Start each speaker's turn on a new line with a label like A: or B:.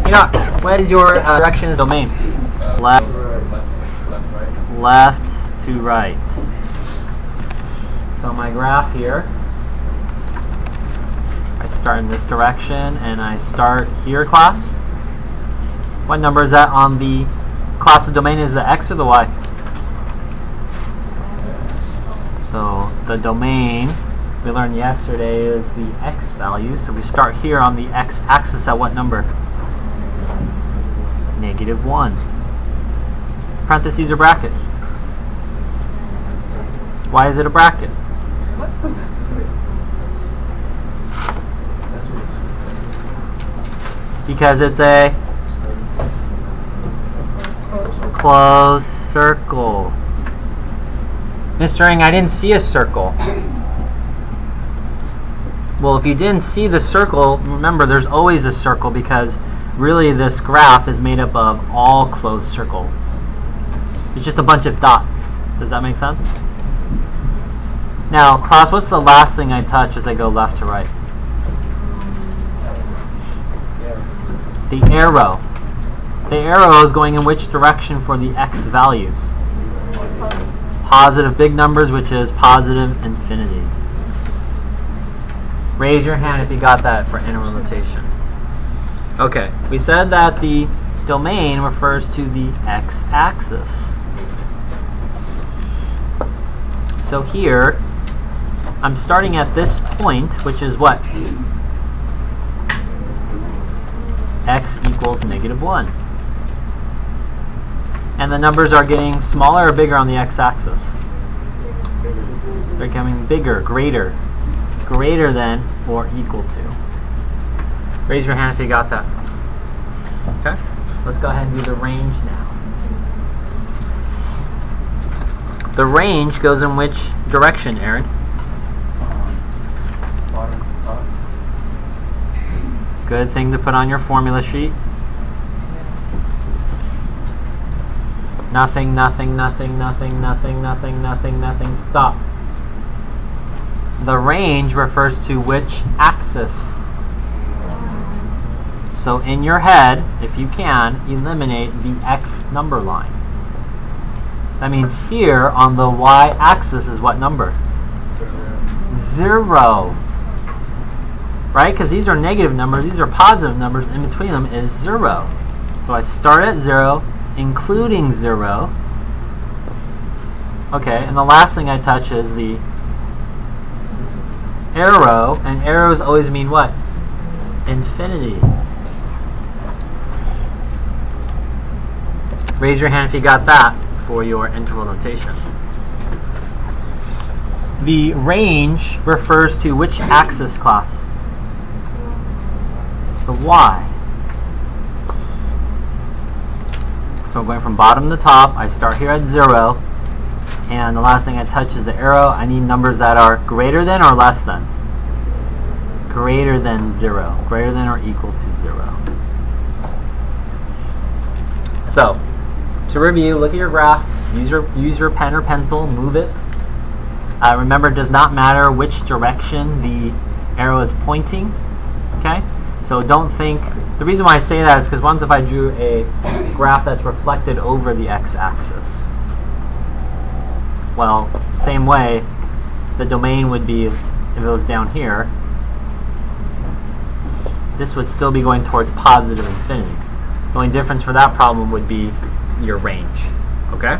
A: What is your directions domain? Left, left to right. So my graph here, I start in this direction and I start here, class. What number is that on the class of domain? Is the x or the y? So the domain we learned yesterday is the x value. So we start here on the x-axis at what number? -1. Parentheses or bracket? Why is it a bracket? Because it's a closed circle. Mr. Ng, I didn't see a circle. Well, if you didn't see the circle, remember there's always a circle because really this graph is made up of all closed circles. It's just a bunch of dots. Does that make sense? Now, class, what's the last thing I touch as I go left to right? The arrow. The arrow is going in which direction for the x values? Positive big numbers, which is positive infinity. Raise your hand if you got that for integral notation. Okay, we said that the domain refers to the x-axis. So here, I'm starting at this point, which is what? X equals -1. And the numbers are getting smaller or bigger on the x-axis? They're becoming bigger, greater than or equal to. Raise your hand if you got that. Okay, let's go ahead and do the range now. The range goes in which direction, Aaron?
B: Bottom to top.
A: Good thing to put on your formula sheet. Nothing, nothing, nothing, nothing, nothing, nothing, nothing, nothing, stop. The range refers to which axis? So in your head, if you can, eliminate the x number line. That means here on the y-axis is what number? 0. Right? Because these are negative numbers, these are positive numbers, in between them is 0. So I start at 0, including 0. Okay, and the last thing I touch is the arrow, and arrows always mean what? Infinity. Raise your hand if you got that for your integral notation. The range refers to which axis, class? The y. So going from bottom to top, I start here at 0, and the last thing I touch is the arrow. I need numbers that are greater than or less than? Greater than 0. Greater than or equal to 0. So, to review, look at your graph, use your pen or pencil, move it. Remember, it does not matter which direction the arrow is pointing. Okay? So don't think, the reason why I say that is because once if I drew a graph that's reflected over the x-axis, well, same way, the domain would be, if it was down here, this would still be going towards positive infinity. The only difference for that problem would be your range. Okay?